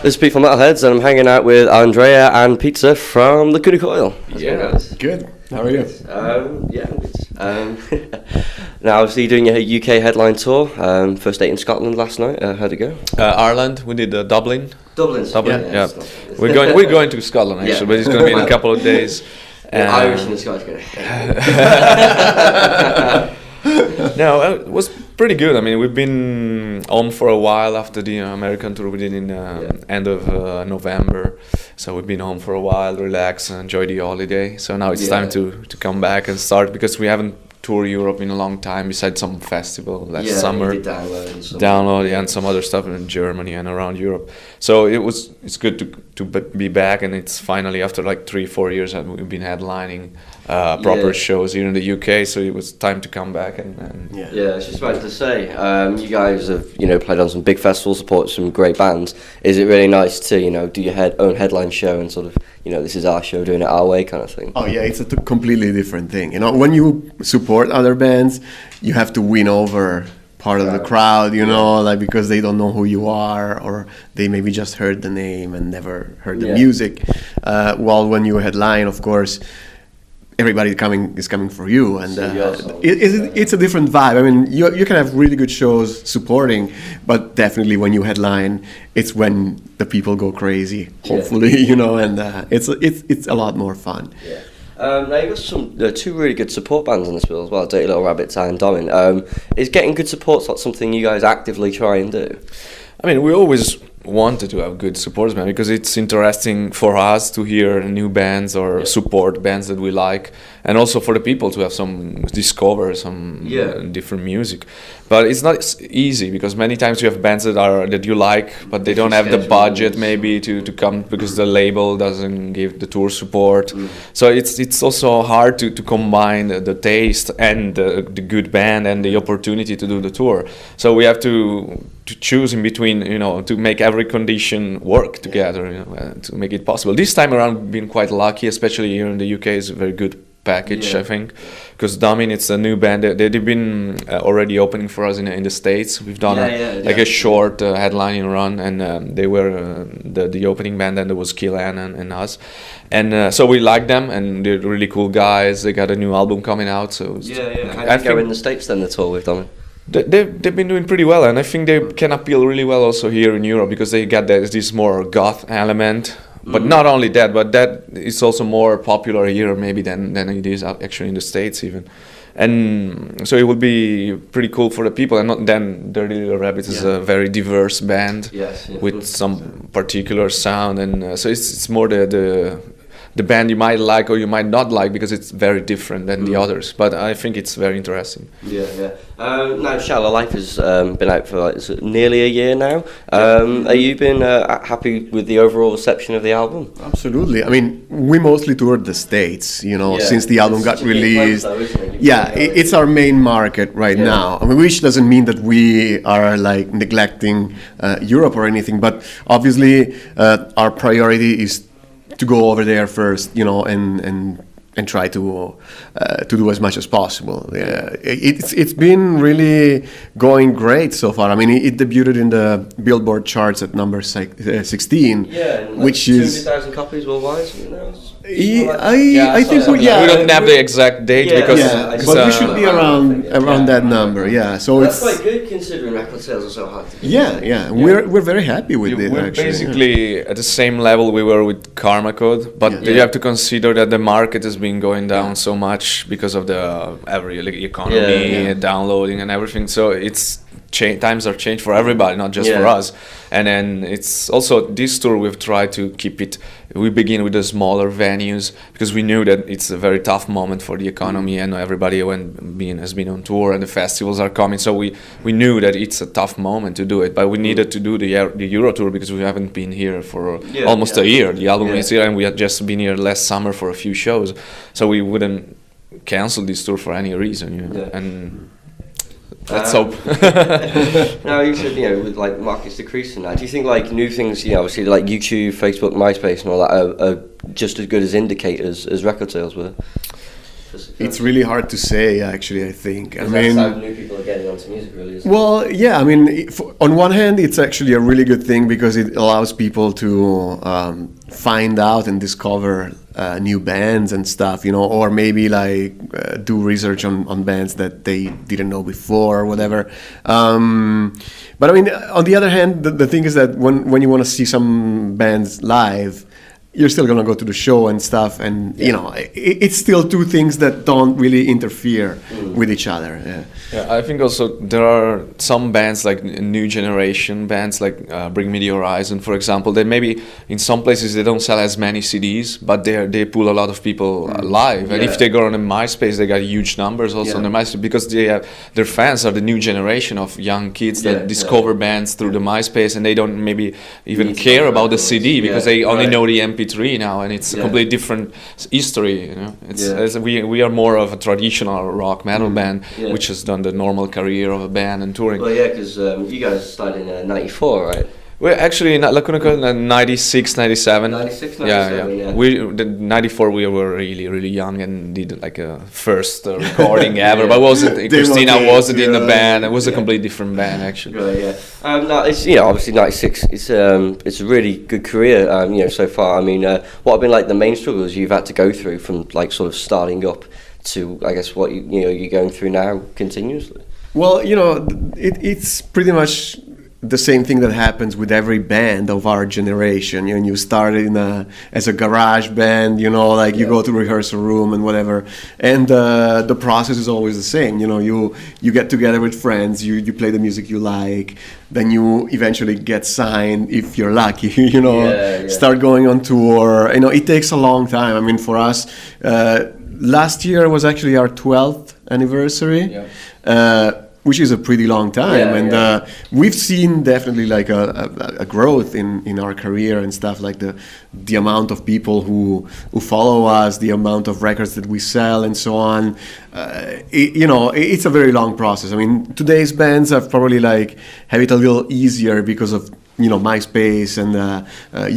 This is Pete from Metalheadz, and I'm hanging out with Andrea and Pizza from Lacuna Coil. How's it going, guys? Good. How are you? Yeah, I'm good. Now, obviously, you're doing your UK headline tour. First date in Scotland last night. How'd it go? Ireland. We did Dublin. Dublin. Yeah. We're going to Scotland actually, but it's going to be in a couple of days. Irish and the Scottish going. No, it was pretty good. I mean, we've been home for a while after the American tour we did in end of November. So we've been home for a while, relax, and enjoy the holiday. So now it's time to come back and start, because we haven't toured Europe in a long time, besides some festival last summer. You did download and some other stuff in Germany and around Europe. So it's good to be back, and it's finally after like 3-4 years that we've been headlining proper shows here in the UK. So it was time to come back and I was just about to say, you guys have played on some big festivals, supported some great bands. Is it really nice to do your own headline show and sort of this is our show, doing it our way kind of thing? Oh yeah, it's a completely different thing. When you support other bands, you have to win over part of the crowd, like because they don't know who you are, or they maybe just heard the name and never heard the music. While when you headline, of course, everybody is coming for you, and it's a different vibe. I mean, you can have really good shows supporting, but definitely when you headline, it's when the people go crazy. Hopefully, and it's a lot more fun. Yeah. Now you've got two really good support bands on this bill as well, Dirty Little Rabbits and Dommin. Is getting good support something you guys actively try and do? I mean, we always wanted to have good support bands, because it's interesting for us to hear new bands or support bands that we like, and also for the people to have discover some different music. But it's not easy, because many times you have bands that you like, but they don't have the budget maybe to come, because the label doesn't give the tour support. So it's also hard to combine the taste and the good band and the opportunity to do the tour. So we have to choose in between, to make every condition work together, to make it possible. This time around, we've been quite lucky, especially here in the UK. It's a very good package, I think, because Dommin, it's a new band. They've been already opening for us in the States. We've done a short headlining run, and they were the opening band, and there was Killan and us, and so we like them, and they're really cool guys. They got a new album coming out, so How did you go in the States then, the tour with Dommin? They've been doing pretty well, and I think they can appeal really well also here in Europe, because they got this more goth element. But not only that, but that is also more popular here maybe than it is actually in the States even. And so it will be pretty cool for the people. And then Dirty Little Rabbits is a very diverse band with some particular sound, and so it's more the band you might like or you might not like, because it's very different than the others. But I think it's very interesting. Now, Shallow Life has been out for nearly a year now. Have you been happy with the overall reception of the album? Absolutely. I mean, we mostly toured the States, since the album got released. It's our main market right now. I mean, which doesn't mean that we are like neglecting Europe or anything, but obviously our priority is to go over there first, and try to do as much as possible. It's been really going great so far. I mean, it debuted in the Billboard charts at number 16, which is 200,000 copies worldwide. I think so. We don't have the exact date but we should be around that number. So that's quite good considering record sales are so hard. We're very happy with it. We're basically at the same level we were with Karma Code, but you have to consider that the market has been going down so much because of the economy, downloading and everything. So it's times are changed for everybody, not just for us. And then it's also this tour we've tried to keep it. We begin with the smaller venues, because we knew that it's a very tough moment for the economy, and everybody has been on tour, and the festivals are coming. So we knew that it's a tough moment to do it, but we needed to do the Euro tour, because we haven't been here for almost a year. The album is here, and we had just been here last summer for a few shows, so we wouldn't cancel this tour for any reason, And let's hope. Now, you said, with like markets decreasing now, do you think like new things, obviously like YouTube, Facebook, MySpace and all that are just as good as indicators as record sales were? for success? It's really hard to say, actually, I think. I That's mean, how new people are getting onto music, really, isn't it? well, yeah, I mean, on one hand, it's actually a really good thing because it allows people to find out and discover new bands and stuff, or maybe like do research on bands that they didn't know before or whatever. But I mean, on the other hand, the thing is that when you want to see some bands live, you're still gonna go to the show and stuff, and it's still two things that don't really interfere with each other. Yeah, I think also there are some bands like new generation bands like Bring Me the Horizon, for example. That maybe in some places they don't sell as many CDs, but they pull a lot of people live. And if they go on a MySpace, they got huge numbers also on their MySpace because their fans are the new generation of young kids that discover bands through the MySpace, and they don't maybe even care about the CD because they only know the MP3 now, and it's a completely different history. We are more of a traditional rock metal band, which has done the normal career of a band and touring. Well, yeah, because you guys started in '94, right? We're actually in Lacuna Coil in 96, 97. 96, 97, yeah. The 94 we were really young and did like a first recording ever. But Christina wasn't in the band. It was a completely different band actually. Right, yeah. No, it's obviously '96. It's a really good career so far. I mean, what have been like the main struggles you've had to go through from like sort of starting up to I guess what you're going through now continuously? Well, it's pretty much the same thing that happens with every band of our generation. You started as a garage band, you go to rehearsal room and whatever, and the process is always the same. You get together with friends, you play the music you like, then you eventually get signed if you're lucky. Start going on tour. It takes a long time. I mean, for us, last year was actually our 12th anniversary. Which is a pretty long time, and we've seen definitely like a growth in our career and stuff, like the amount of people who follow us, the amount of records that we sell, and so on. It's a very long process. I mean, today's bands have probably have it a little easier because of MySpace and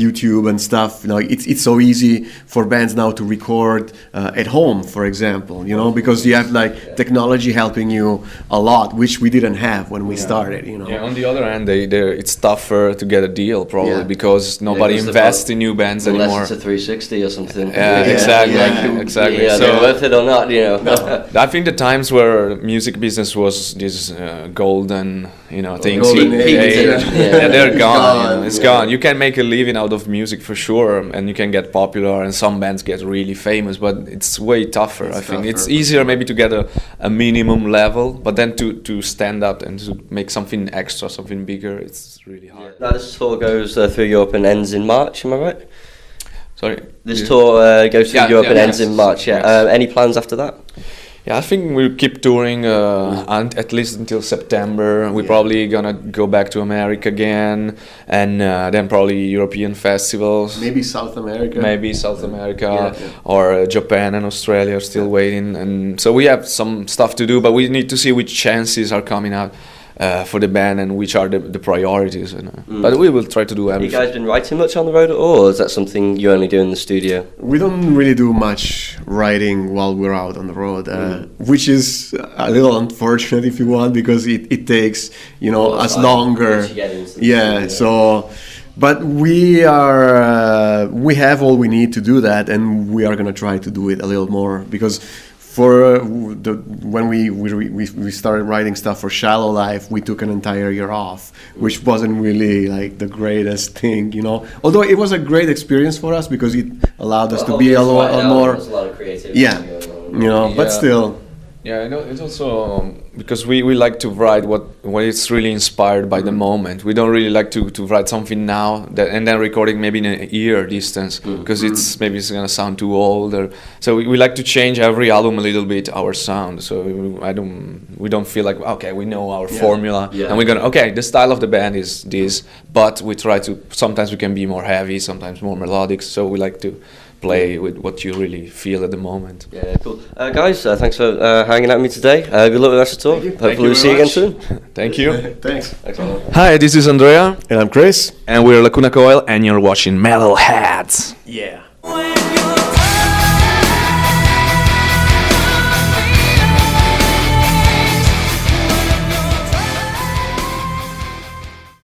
YouTube and stuff. It's so easy for bands now to record at home, for example. Because you have technology helping you a lot, which we didn't have when we started. Yeah. On the other hand, it's tougher to get a deal probably because nobody invests in new bands anymore. Unless it's a 360 or something. Exactly. Yeah, so worth it or not, No. I think the times where music business was this golden, things. They're gone. It's gone. You can make a living out of music for sure, and you can get popular, and some bands get really famous, but it's way tougher. I think it's easier maybe to get a minimum level, but then to stand up and to make something extra, something bigger, it's really hard. Now this tour goes through Europe and ends in March, am I right? Sorry? This tour goes through Europe and ends in March, any plans after that? Yeah, I think we'll keep touring at least until September. We're probably gonna go back to America again, and then probably European festivals. Maybe South America. Or Japan and Australia are still waiting. And so we have some stuff to do, but we need to see which chances are coming out for the band and which are the priorities. But we will try to do everything. Have you guys been writing much on the road at all, or is that something you only do in the studio? We don't really do much writing while we're out on the road, which is a little unfortunate if you want, because it takes us longer. But we have all we need to do that, and we are gonna try to do it a little more, because when we started writing stuff for Shallow Life, we took an entire year off, which wasn't really the greatest thing, Although it was a great experience for us because it allowed us to be a lot more. There's a lot of creativity. But still. Yeah, it's also because we like to write what is really inspired by the moment. We don't really like to write something now and then recording maybe in a year distance, because it's gonna sound too old. So we like to change every album a little bit our sound. So we don't feel like we know our formula and we're gonna the style of the band is this, but we try to, sometimes we can be more heavy, sometimes more melodic. So we like to play with what you really feel at the moment. Yeah, cool. Guys, thanks for hanging out with me today. Good luck with the rest of the tour. Hopefully we'll see you again soon. Thank you. Thanks. Hi, this is Andrea. And I'm Chris. And we're Lacuna Coil, and you're watching Metalheadz. Yeah.